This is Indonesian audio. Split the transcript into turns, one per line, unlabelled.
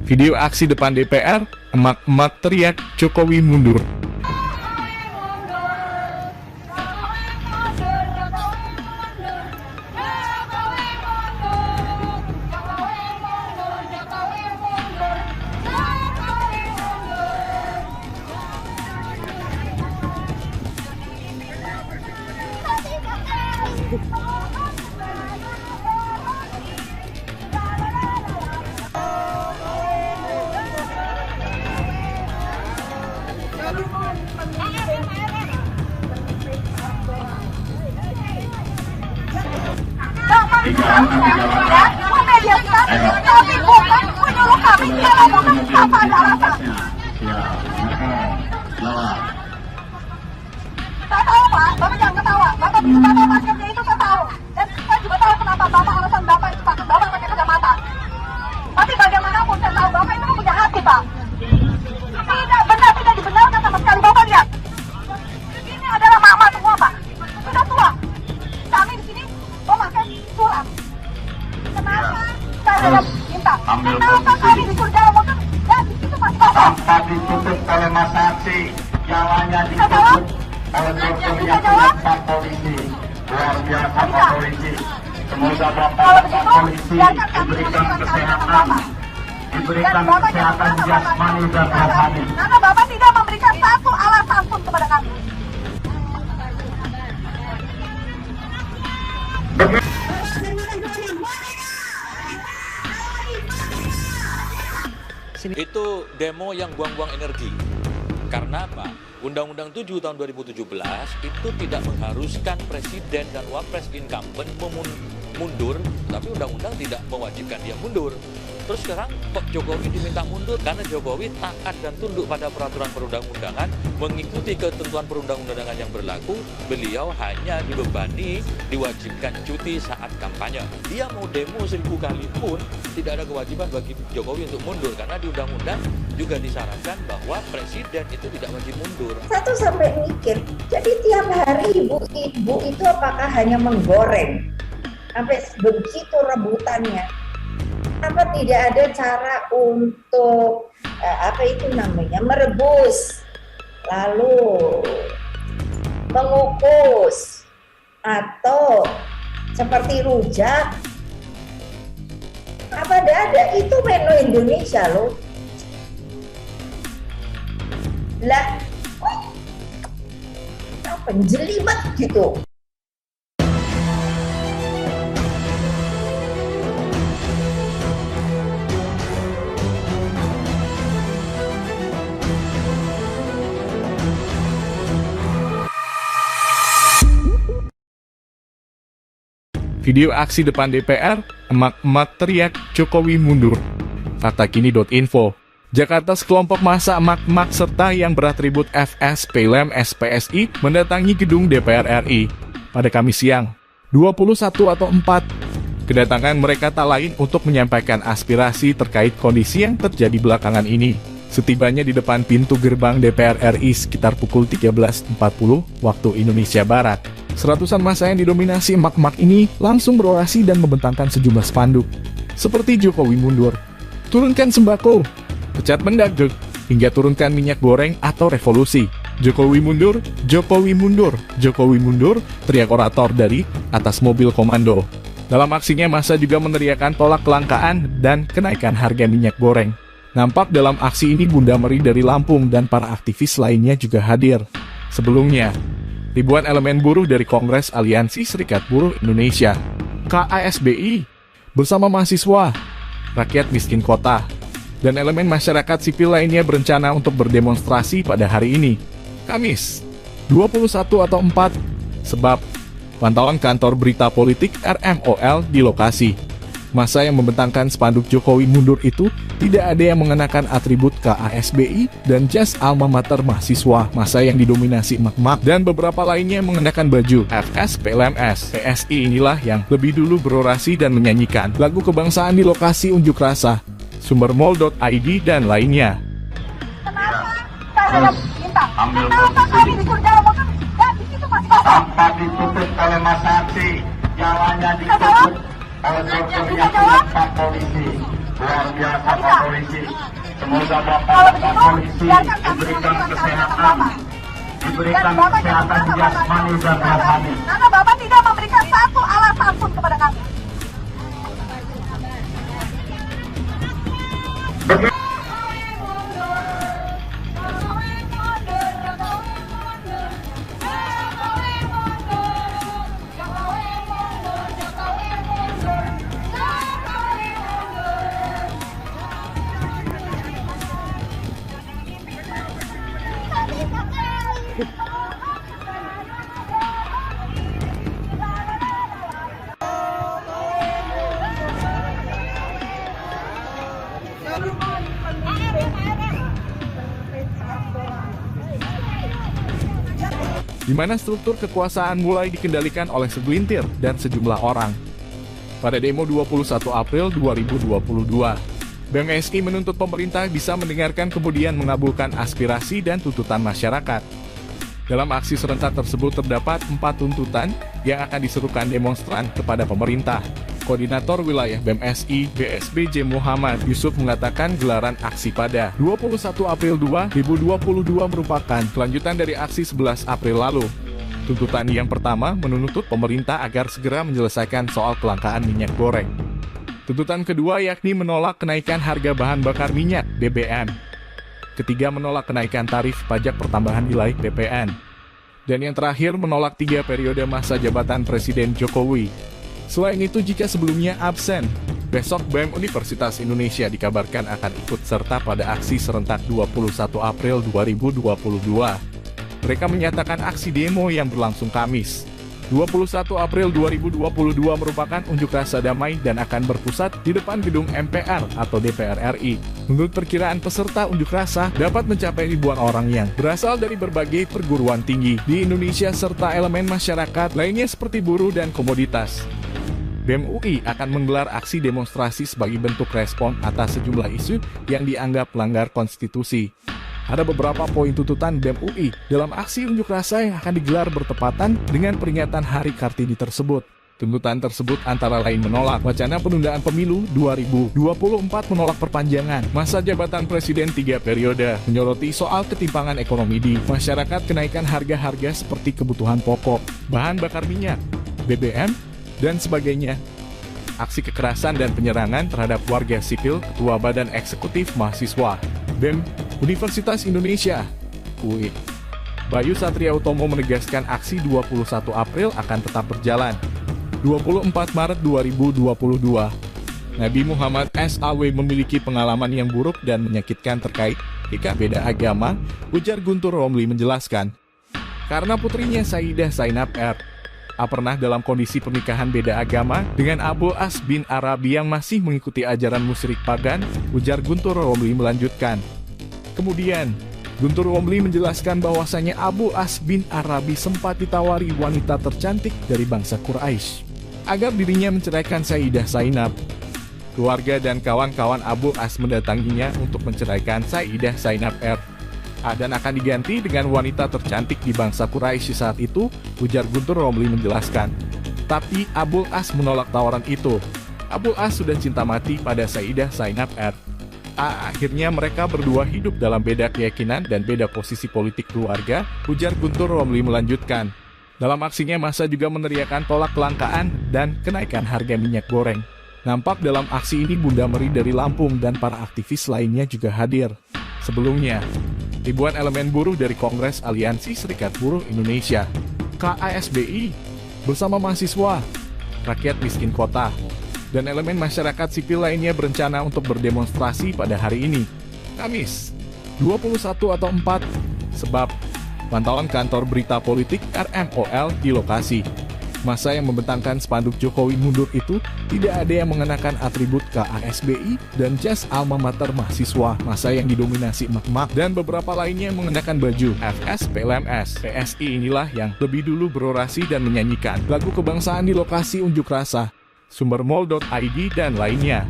Video aksi depan DPR, emak-emak teriak Jokowi mundur.
Tapi bukan menyuruh kami kalau bukan apa ada alasan. Saya tahu Pak, Bapak jangan ketawa. Bapak maskernya itu saya tahu. Dan saya juga tahu kenapa Bapak alasan Bapak itu takut Bapak pakai kacamata. Tapi bagaimanapun saya tahu Bapak itu punya hati Pak. Tidak benar, tidak dibenarkan sama sekali. Bapak lihat. Ini adalah mama semua Pak. Sudah tua. Kami di sini memakai surat. Kenapa saya minta? Kenapa kami disuruh jalan motor dan di situ masih kosong?
Tanpa ditutup oleh masa aksi, jalannya ditutup oleh berkepentingan Pak Polisi. Luar biasa Pak Polisi. Semoga Bapak Polisi diberikan kesehatan, diberikan kesehatan jasmani dan rohani.
Karena Bapak tidak memberikan satu alasan pun kepada kami.
Itu demo yang buang-buang energi. Karena apa? Undang-Undang 7 tahun 2017 itu tidak mengharuskan presiden dan wapres incumbent mundur, tapi undang-undang tidak mewajibkan dia mundur. Terus sekarang kok Jokowi diminta mundur? Karena Jokowi taat dan tunduk pada peraturan perundang-undangan, mengikuti ketentuan perundang-undangan yang berlaku. Beliau hanya dibebani, diwajibkan cuti saat kampanye. Dia mau demo 1000 kali pun tidak ada kewajiban bagi Jokowi untuk mundur, karena di undang-undang juga disyaratkan bahwa presiden itu tidak wajib mundur.
Satu sampai mikir, jadi tiap hari ibu-ibu itu apakah hanya menggoreng sampai begitu rebutannya? Apa tidak ada cara untuk merebus, lalu mengukus, atau seperti rujak? Apa ada? Itu menu Indonesia loh. Lah, apa jelimet gitu.
Video aksi depan DPR, emak-emak teriak Jokowi mundur. Faktakini.info. Jakarta, sekelompok massa emak-emak serta yang beratribut FS, PLM, SPSI mendatangi gedung DPR RI pada Kamis siang, 21 atau 4. Kedatangan mereka tak lain untuk menyampaikan aspirasi terkait kondisi yang terjadi belakangan ini. Setibanya di depan pintu gerbang DPR RI sekitar pukul 13.40 waktu Indonesia Barat, seratusan massa yang didominasi emak-emak ini langsung berorasi dan membentangkan sejumlah spanduk seperti Jokowi mundur, turunkan sembako, pecat Mendagri, hingga turunkan minyak goreng atau revolusi. Jokowi mundur, Jokowi mundur, Jokowi mundur, teriak orator dari atas mobil komando. Dalam aksinya massa juga meneriakan tolak kelangkaan dan kenaikan harga minyak goreng. Nampak dalam aksi ini Bunda Meri dari Lampung dan para aktivis lainnya juga hadir. Sebelumnya, ribuan elemen buruh dari Kongres Aliansi Serikat Buruh Indonesia (KASBI) bersama mahasiswa, rakyat miskin kota, dan elemen masyarakat sipil lainnya berencana untuk berdemonstrasi pada hari ini, Kamis, 21 atau 4, sebab pantauan kantor berita politik RMOL di lokasi. Massa yang membentangkan spanduk Jokowi mundur itu tidak ada yang mengenakan atribut KASBI dan jas alma mater mahasiswa. Massa yang didominasi emak-emak dan beberapa lainnya mengenakan baju FS, PLMS, PSI inilah yang lebih dulu berorasi dan menyanyikan lagu kebangsaan di lokasi unjuk rasa. Sumbermol.id dan lainnya.
Saya minta. Kenapa kami disuruh jalan motor dan di situ masih kosong?
Tanpa ditutup oleh masa aksi, jalannya ditutup oleh berkepentingan Pak Polisi. luar biasa Pak Polisi. Semoga
Kalau
Bapak
begitu,
Polisi
biarkan kami
diberikan
menentukan
kesehatan,
Bapak.
diberikan
Dan Bapak jangan
kesehatan
merasa
jasmani dan rohani.
karena Bapak tidak memberikan satu alasan pun kepada kami.
di mana struktur kekuasaan mulai dikendalikan oleh segelintir dan sejumlah orang. Pada demo 21 April 2022, BMSI menuntut pemerintah bisa mendengarkan kemudian mengabulkan aspirasi dan tuntutan masyarakat. Dalam aksi serentak tersebut terdapat 4 tuntutan yang akan diserukan demonstran kepada pemerintah. Koordinator Wilayah BMSI BSBJ Muhammad Yusuf mengatakan gelaran aksi pada 21 April 2022 merupakan kelanjutan dari aksi 11 April lalu. Tuntutan yang pertama menuntut pemerintah agar segera menyelesaikan soal kelangkaan minyak goreng. Tuntutan kedua yakni menolak kenaikan harga bahan bakar minyak BBM. Ketiga menolak kenaikan tarif pajak pertambahan nilai PPN. Dan yang terakhir menolak 3 periode masa jabatan Presiden Jokowi. Selain itu, jika sebelumnya absen, besok BEM Universitas Indonesia dikabarkan akan ikut serta pada aksi serentak 21 April 2022. Mereka menyatakan aksi demo yang berlangsung Kamis, 21 April 2022 merupakan unjuk rasa damai dan akan berpusat di depan gedung MPR atau DPR RI. Menurut perkiraan peserta unjuk rasa dapat mencapai ribuan orang yang berasal dari berbagai perguruan tinggi di Indonesia serta elemen masyarakat lainnya seperti buruh dan komoditas. BEM UI akan menggelar aksi demonstrasi sebagai bentuk respon atas sejumlah isu yang dianggap melanggar konstitusi. Ada beberapa poin tuntutan BEM UI dalam aksi unjuk rasa yang akan digelar bertepatan dengan peringatan Hari Kartini tersebut. Tuntutan tersebut antara lain menolak wacana penundaan pemilu 2024, menolak perpanjangan masa jabatan Presiden 3 periode, menyoroti soal ketimpangan ekonomi di masyarakat, kenaikan harga-harga seperti kebutuhan pokok, bahan bakar minyak, BBM, dan sebagainya. Aksi kekerasan dan penyerangan terhadap warga sipil, Ketua Badan Eksekutif Mahasiswa BEM Universitas Indonesia UI Bayu Satria Utomo menegaskan aksi 21 April akan tetap berjalan 24 Maret 2022. Nabi Muhammad SAW memiliki pengalaman yang buruk dan menyakitkan terkait jika beda agama, ujar Guntur Romli menjelaskan. Karena putrinya Sayyidah Zainab R. pernah dalam kondisi pernikahan beda agama dengan Abu As bin Arabi yang masih mengikuti ajaran musyrik pagan, ujar Guntur Romli melanjutkan. Kemudian, Guntur Romli menjelaskan bahwasanya Abu As bin Arabi sempat ditawari wanita tercantik dari bangsa Quraisy agar dirinya menceraikan Sayyidah Zainab. Keluarga dan kawan-kawan Abu As mendatanginya untuk menceraikan Sayyidah Zainab R. Dan akan diganti dengan wanita tercantik di bangsa Quraisy saat itu, ujar Guntur Romli menjelaskan. Tapi Abu As menolak tawaran itu. Abu As sudah cinta mati pada Sayyidah Zainab R. Akhirnya mereka berdua hidup dalam beda keyakinan dan beda posisi politik keluarga, ujar Guntur Romli melanjutkan. Dalam aksinya massa juga meneriakan tolak kelangkaan dan kenaikan harga minyak goreng. Nampak dalam aksi ini Bunda Meri dari Lampung dan para aktivis lainnya juga hadir. Sebelumnya, ribuan elemen buruh dari Kongres Aliansi Serikat Buruh Indonesia (KASBI) bersama mahasiswa, rakyat miskin kota, dan elemen masyarakat sipil lainnya berencana untuk berdemonstrasi pada hari ini, Kamis 21 atau 4, sebab pantauan kantor berita politik RMOL di lokasi. Massa yang membentangkan spanduk Jokowi mundur itu tidak ada yang mengenakan atribut KASBI dan jas alma mater mahasiswa. Massa yang didominasi emak-emak dan beberapa lainnya mengenakan baju FS PLMS. PSI inilah yang lebih dulu berorasi dan menyanyikan lagu kebangsaan di lokasi unjuk rasa. Sumber mol.id dan lainnya.